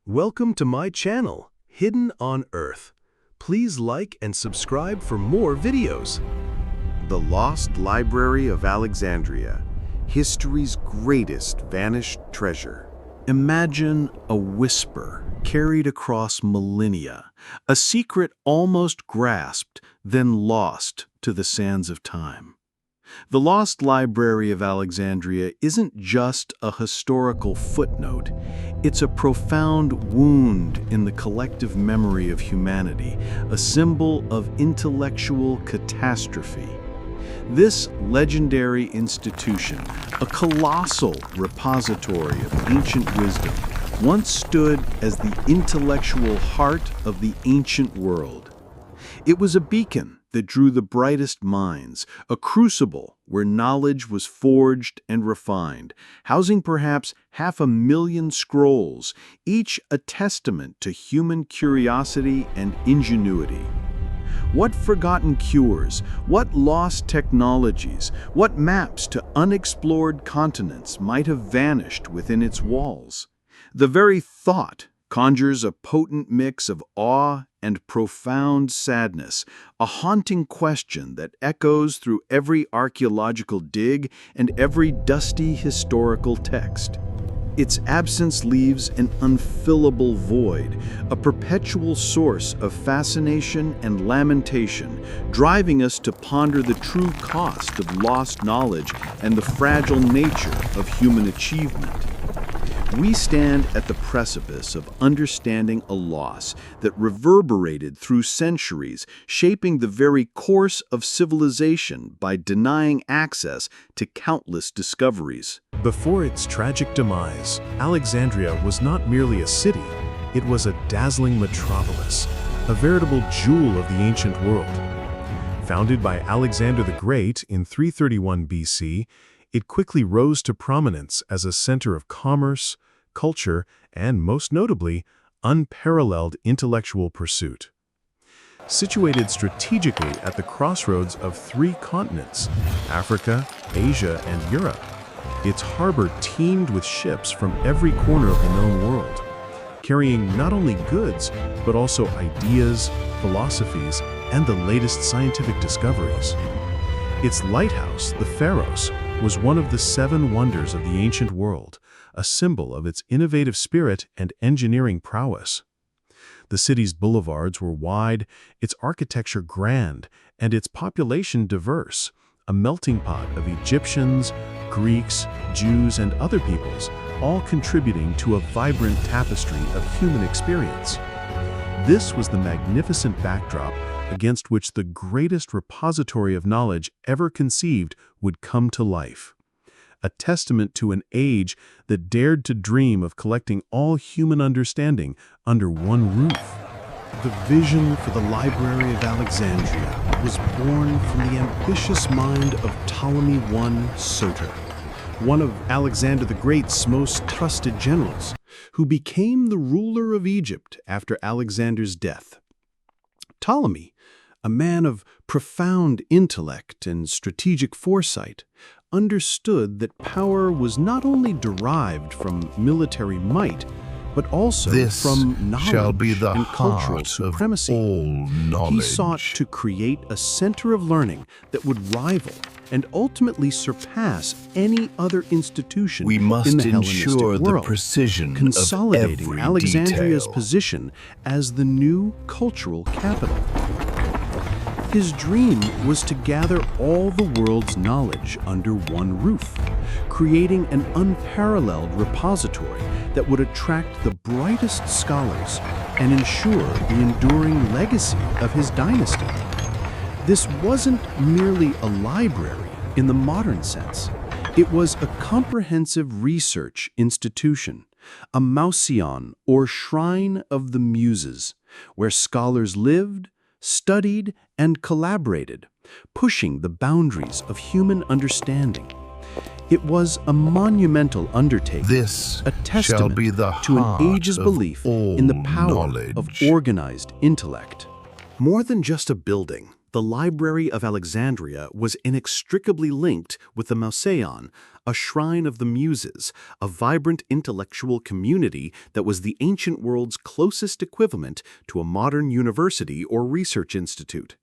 Welcome to my channel, Hidden on Earth. Please like and subscribe for more videos. The Lost Library of Alexandria, history's greatest vanished treasure. Imagine a whisper carried across millennia, a secret almost grasped, then lost to the sands of time. The Lost Library of Alexandria isn't just a historical footnote, it's a profound wound in the collective memory of humanity, a symbol of intellectual catastrophe. This legendary institution, a colossal repository of ancient wisdom, once stood as the intellectual heart of the ancient world. It was a beacon that drew the brightest minds, a crucible where knowledge was forged and refined, housing perhaps 500,000 scrolls, each a testament to human curiosity and ingenuity. What forgotten cures, what lost technologies, what maps to unexplored continents might have vanished within its walls? The very thought conjures a potent mix of awe and profound sadness, a haunting question that echoes through every archaeological dig and every dusty historical text. Its absence leaves an unfillable void, a perpetual source of fascination and lamentation, driving us to ponder the true cost of lost knowledge and the fragile nature of human achievement. We stand at the precipice of understanding a loss that reverberated through centuries, shaping the very course of civilization by denying access to countless discoveries. Before its tragic demise, Alexandria was not merely a city, it was a dazzling metropolis, a veritable jewel of the ancient world. Founded by Alexander the Great in 331 BC, it quickly rose to prominence as a center of commerce, culture, and most notably, unparalleled intellectual pursuit. Situated strategically at the crossroads of 3 continents, Africa, Asia, and Europe, its harbor teemed with ships from every corner of the known world, carrying not only goods, but also ideas, philosophies, and the latest scientific discoveries. Its lighthouse, the Pharos, was one of the 7 wonders of the ancient world, a symbol of its innovative spirit and engineering prowess. The city's boulevards were wide, its architecture grand, and its population diverse, a melting pot of Egyptians, Greeks, Jews, and other peoples, all contributing to a vibrant tapestry of human experience. This was the magnificent backdrop against which the greatest repository of knowledge ever conceived would come to life. A testament to an age that dared to dream of collecting all human understanding under one roof. The vision for the Library of Alexandria was born from the ambitious mind of Ptolemy I Soter, one of Alexander the Great's most trusted generals, who became the ruler of Egypt after Alexander's death. Ptolemy, a man of profound intellect and strategic foresight, understood that power was not only derived from military might, but also from knowledge and cultural supremacy. He sought to create a center of learning that would rival and ultimately surpass any other institution in the Hellenistic world, consolidating Alexandria's position as the new cultural capital. His dream was to gather all the world's knowledge under one roof, creating an unparalleled repository that would attract the brightest scholars and ensure the enduring legacy of his dynasty. This wasn't merely a library in the modern sense. It was a comprehensive research institution, a Mauseon or shrine of the muses, where scholars lived, studied, and collaborated, pushing the boundaries of human understanding. It was a monumental undertaking, a testament to an age's belief in the power of organized intellect. More than just a building, The Library of Alexandria was inextricably linked with the Museion, a shrine of the Muses, a vibrant intellectual community that was the ancient world's closest equivalent to a modern university or research institute.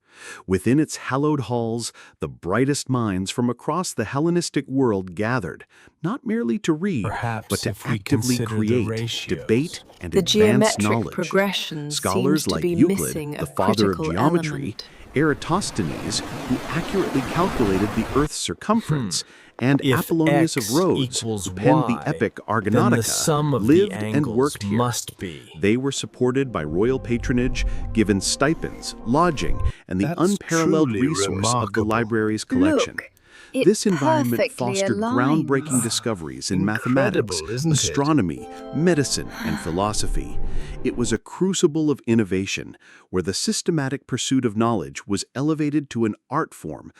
Within its hallowed halls, the brightest minds from across the Hellenistic world gathered, not merely to read, Perhaps but to if we actively consider the create, ratios. debate, and The advance geometric knowledge. progression Scholars seems to like be Euclid, missing the a father of critical geometry, element. Eratosthenes, who accurately calculated the Earth's circumference, and If Apollonius of X Rhodes, equals who penned the Y, epic then the sum Argonautica, of the lived and angles worked here. must be. They were supported by royal patronage, given stipends, lodging, and the That's unparalleled truly resource of the remarkable. library's collection. Look, it This environment perfectly fostered aligns. groundbreaking discoveries in mathematics, Incredible, isn't it? astronomy, medicine, and philosophy. It was a crucible of innovation, where the systematic pursuit of knowledge was elevated to an art form,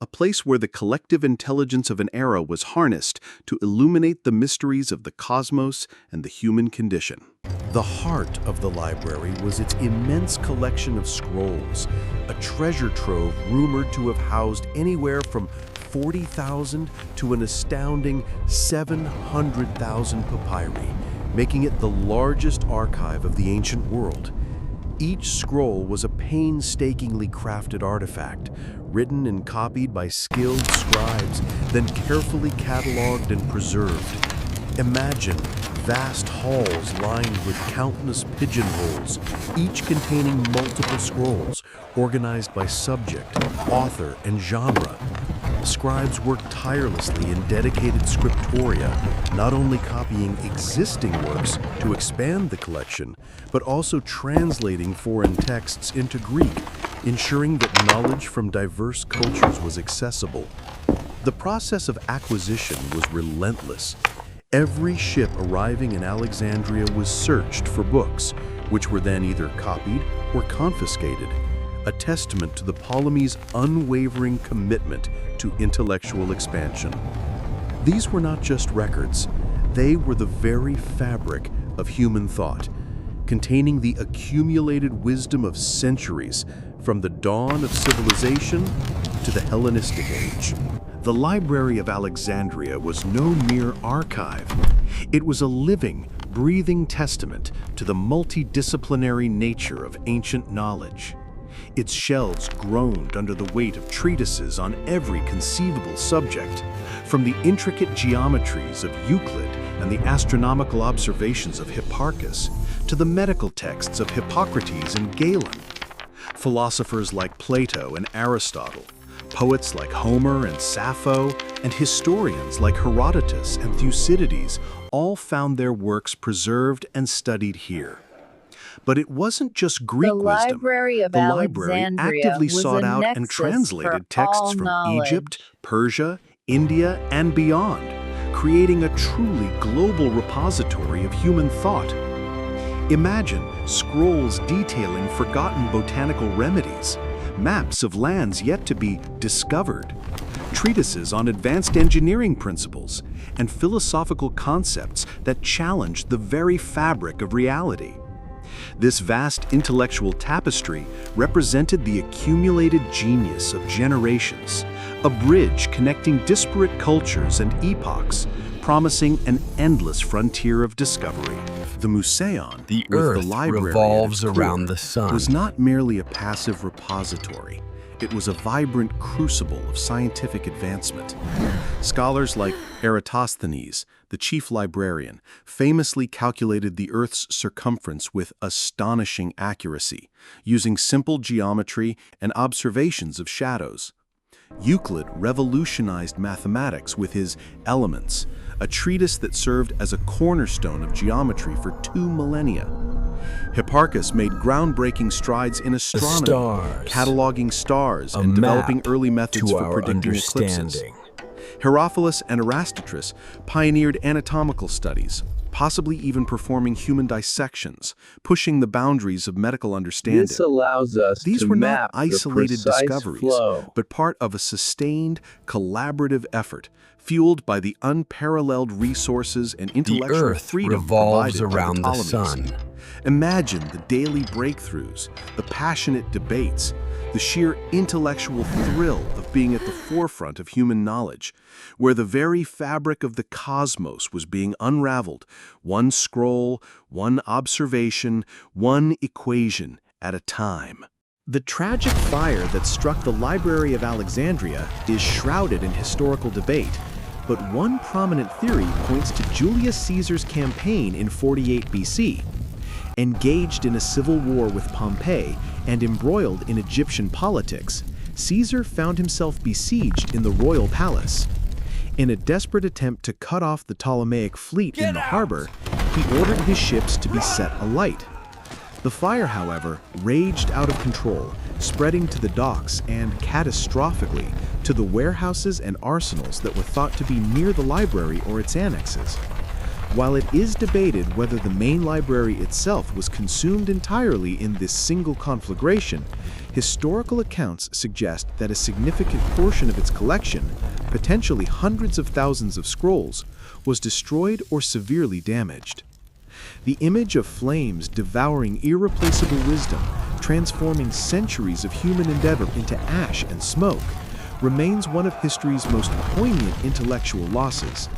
a place where the collective intelligence of an era was harnessed to illuminate the mysteries of the cosmos and the human condition. The heart of the library was its immense collection of scrolls, a treasure trove rumored to have housed anywhere from 40,000 to an astounding 700,000 papyri, making it the largest archive of the ancient world. Each scroll was a painstakingly crafted artifact, written and copied by skilled scribes, then carefully cataloged and preserved. Imagine vast halls lined with countless pigeonholes, each containing multiple scrolls, organized by subject, author, and genre. Scribes worked tirelessly in dedicated scriptoria, not only copying existing works to expand the collection, but also translating foreign texts into Greek, ensuring that knowledge from diverse cultures was accessible. The process of acquisition was relentless. Every ship arriving in Alexandria was searched for books, which were then either copied or confiscated, a testament to the Ptolemies' unwavering commitment to intellectual expansion. These were not just records, they were the very fabric of human thought, containing the accumulated wisdom of centuries from the dawn of civilization to the Hellenistic age. The Library of Alexandria was no mere archive. It was a living, breathing testament to the multidisciplinary nature of ancient knowledge. Its shelves groaned under the weight of treatises on every conceivable subject, from the intricate geometries of Euclid and the astronomical observations of Hipparchus to the medical texts of Hippocrates and Galen. Philosophers like Plato and Aristotle, poets like Homer and Sappho, and historians like Herodotus and Thucydides all found their works preserved and studied here. But it wasn't just Greek The wisdom. Library of The library Alexandria actively was sought a out and nexus translated for texts all from knowledge. Egypt, Persia, India, and beyond, creating a truly global repository of human thought. Imagine scrolls detailing forgotten botanical remedies, maps of lands yet to be discovered, treatises on advanced engineering principles, and philosophical concepts that challenge the very fabric of reality. This vast intellectual tapestry represented the accumulated genius of generations, a bridge connecting disparate cultures and epochs, promising an endless frontier of discovery. The Museion, The with Earth the library at revolves its core, around the sun. was not merely a passive repository. It was a vibrant crucible of scientific advancement. Scholars like Eratosthenes, the chief librarian, famously calculated the Earth's circumference with astonishing accuracy, using simple geometry and observations of shadows. Euclid revolutionized mathematics with his Elements, a treatise that served as a cornerstone of geometry for 2 millennia. Hipparchus made groundbreaking strides in astronomy, stars. cataloging stars A and developing map early methods to for our predicting eclipses. understanding. Herophilus and Erasistratus pioneered anatomical studies, possibly even performing human dissections, pushing the boundaries of medical understanding. This allows us These to were map not isolated the precise discoveries, flow. but part of a sustained, collaborative effort, fueled by the unparalleled resources and The intellectual Earth freedom revolves provided by around the Ptolemies. sun. Imagine the daily breakthroughs, the passionate debates, the sheer intellectual thrill of being at the forefront of human knowledge, where the very fabric of the cosmos was being unraveled, one scroll, one observation, one equation at a time. The tragic fire that struck the Library of Alexandria is shrouded in historical debate, but one prominent theory points to Julius Caesar's campaign in 48 BC. Engaged in a civil war with Pompey and embroiled in Egyptian politics, Caesar found himself besieged in the royal palace. In a desperate attempt to cut off the Ptolemaic fleet in the harbor, he ordered his ships to be set alight. The fire, however, raged out of control, spreading to the docks and, catastrophically, to the warehouses and arsenals that were thought to be near the library or its annexes. While it is debated whether the main library itself was consumed entirely in this single conflagration, historical accounts suggest that a significant portion of its collection, potentially hundreds of thousands of scrolls, was destroyed or severely damaged. The image of flames devouring irreplaceable wisdom, transforming centuries of human endeavor into ash and smoke, remains one of history's most poignant intellectual losses.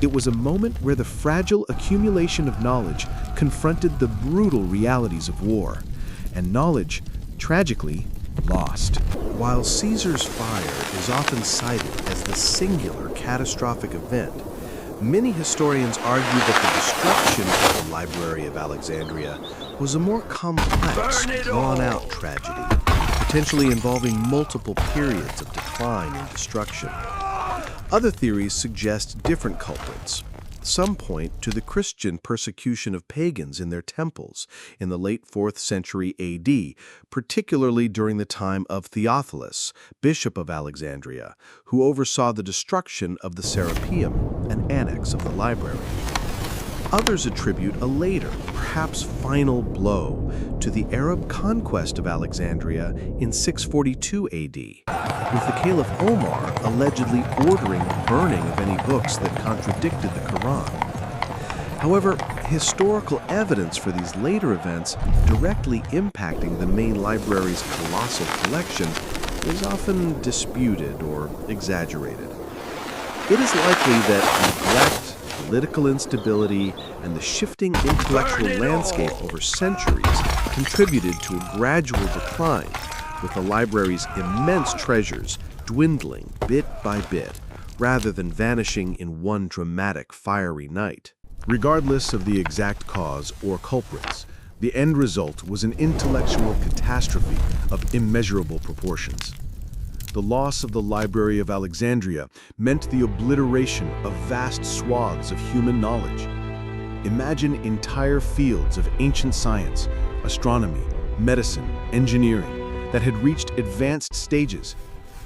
It was a moment where the fragile accumulation of knowledge confronted the brutal realities of war, and knowledge, tragically, lost. While Caesar's fire is often cited as the singular catastrophic event, many historians argue that the destruction of the Library of Alexandria was a more complex, drawn-out tragedy, potentially involving multiple periods of decline and destruction. Other theories suggest different culprits. Some point to the Christian persecution of pagans in their temples in the late 4th century AD, particularly during the time of Theophilus, Bishop of Alexandria, who oversaw the destruction of the Serapeum, an annex of the library. Others attribute a later, perhaps final blow to the Arab conquest of Alexandria in 642 AD, with the Caliph Omar allegedly ordering the burning of any books that contradicted the Quran. However, historical evidence for these later events directly impacting the main library's colossal collection is often disputed or exaggerated. It is likely that neglect, political instability, and the shifting intellectual landscape over centuries contributed to a gradual decline, with the library's immense treasures dwindling bit by bit, rather than vanishing in one dramatic fiery night. Regardless of the exact cause or culprits, the end result was an intellectual catastrophe of immeasurable proportions. The loss of the Library of Alexandria meant the obliteration of vast swaths of human knowledge. Imagine entire fields of ancient science, astronomy, medicine, engineering, that had reached advanced stages,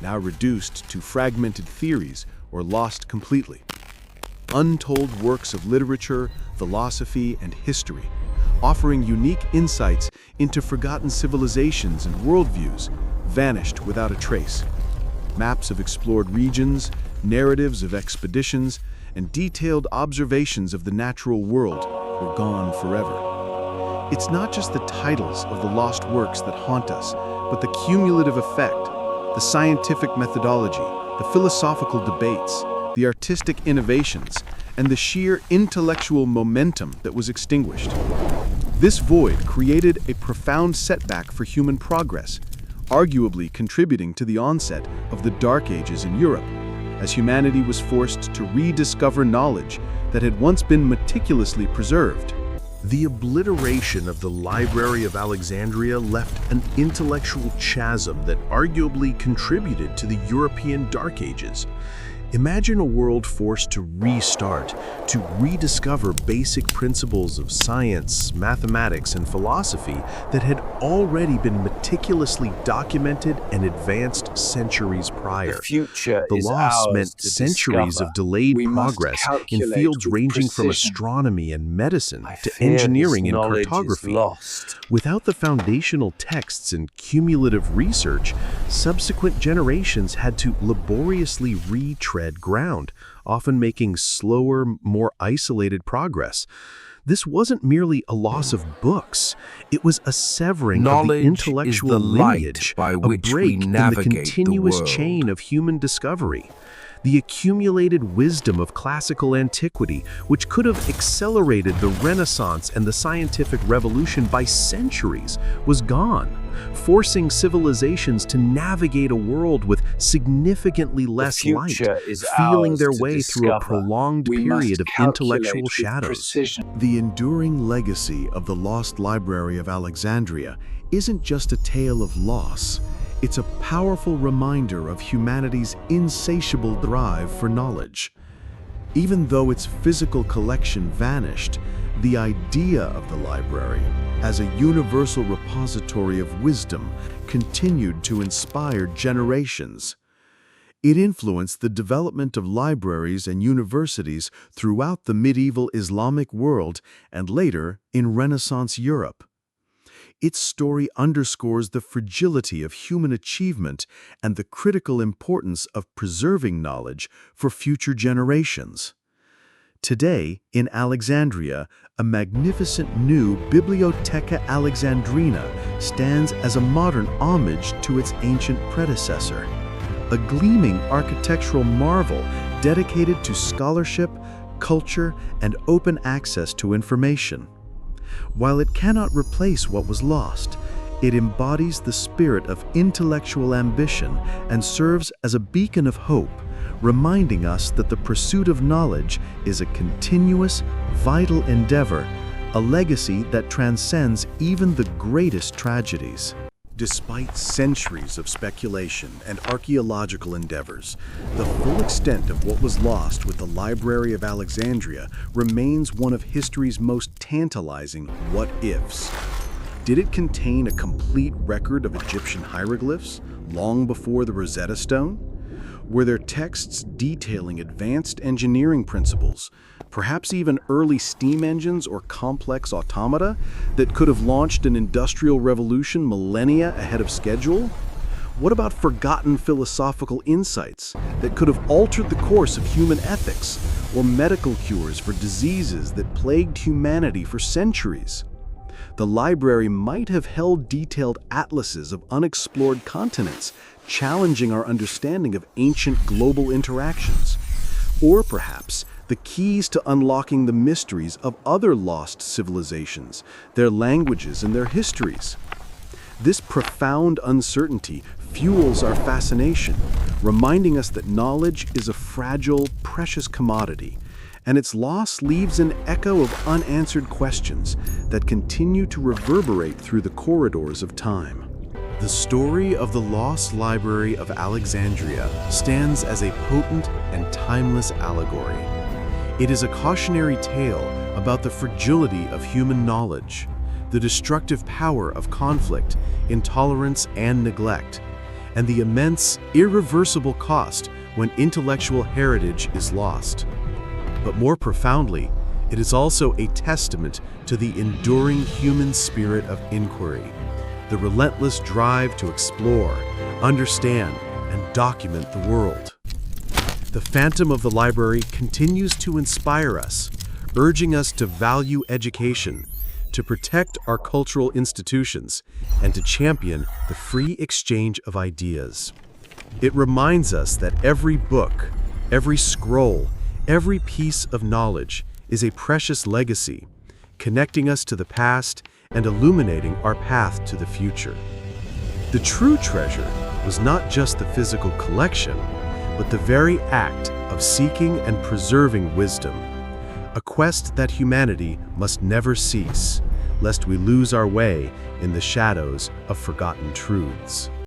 now reduced to fragmented theories or lost completely. Untold works of literature, philosophy, and history, offering unique insights into forgotten civilizations and worldviews, vanished without a trace. Maps of explored regions, narratives of expeditions, and detailed observations of the natural world were gone forever. It's not just the titles of the lost works that haunt us, but the cumulative effect, the scientific methodology, the philosophical debates, the artistic innovations, and the sheer intellectual momentum that was extinguished. This void created a profound setback for human progress, arguably contributing to the onset of the Dark Ages in Europe, as humanity was forced to rediscover knowledge that had once been meticulously preserved. The obliteration of the Library of Alexandria left an intellectual chasm that arguably contributed to the European Dark Ages. Imagine a world forced to restart, to rediscover basic principles of science, mathematics, and philosophy that had already been meticulously documented and advanced centuries prior. The future The is loss ours meant to centuries discover. of delayed We must progress in calculate fields with ranging from precision. astronomy and medicine I to fear engineering this and knowledge is cartography. lost. Without the foundational texts and cumulative research, subsequent generations had to laboriously retread ground, often making slower, more isolated progress. This wasn't merely a loss of books. It was a severing of the Knowledge is intellectual the light lineage, by a which we break in the navigate the continuous world. chain of human discovery. The accumulated wisdom of classical antiquity, which could have accelerated the Renaissance and the scientific revolution by centuries, was gone, forcing civilizations to navigate a world with significantly less light, future is feeling ours their to way through a discover. prolonged We period must of calculate intellectual with shadows. precision. The enduring legacy of the lost Library of Alexandria isn't just a tale of loss. It's a powerful reminder of humanity's insatiable drive for knowledge. Even though its physical collection vanished, the idea of the library as a universal repository of wisdom continued to inspire generations. It influenced the development of libraries and universities throughout the medieval Islamic world and later in Renaissance Europe. Its story underscores the fragility of human achievement and the critical importance of preserving knowledge for future generations. Today, in Alexandria, a magnificent new Bibliotheca Alexandrina stands as a modern homage to its ancient predecessor, a gleaming architectural marvel dedicated to scholarship, culture, and open access to information. While it cannot replace what was lost, it embodies the spirit of intellectual ambition and serves as a beacon of hope, reminding us that the pursuit of knowledge is a continuous, vital endeavor, a legacy that transcends even the greatest tragedies. Despite centuries of speculation and archaeological endeavors, the full extent of what was lost with the Library of Alexandria remains one of history's most tantalizing what-ifs. Did it contain a complete record of Egyptian hieroglyphs long before the Rosetta Stone? Were there texts detailing advanced engineering principles, perhaps even early steam engines or complex automata that could have launched an industrial revolution millennia ahead of schedule? What about forgotten philosophical insights that could have altered the course of human ethics, or medical cures for diseases that plagued humanity for centuries? The library might have held detailed atlases of unexplored continents, challenging our understanding of ancient global interactions. Or perhaps the keys to unlocking the mysteries of other lost civilizations, their languages and their histories. This profound uncertainty fuels our fascination, reminding us that knowledge is a fragile, precious commodity, and its loss leaves an echo of unanswered questions that continue to reverberate through the corridors of time. The story of the lost Library of Alexandria stands as a potent and timeless allegory. It is a cautionary tale about the fragility of human knowledge, the destructive power of conflict, intolerance, and neglect, and the immense, irreversible cost when intellectual heritage is lost. But more profoundly, it is also a testament to the enduring human spirit of inquiry, the relentless drive to explore, understand, and document the world. The phantom of the library continues to inspire us, urging us to value education, to protect our cultural institutions, and to champion the free exchange of ideas. It reminds us that every book, every scroll, every piece of knowledge is a precious legacy, connecting us to the past and illuminating our path to the future. The true treasure was not just the physical collection, but the very act of seeking and preserving wisdom, a quest that humanity must never cease, lest we lose our way in the shadows of forgotten truths.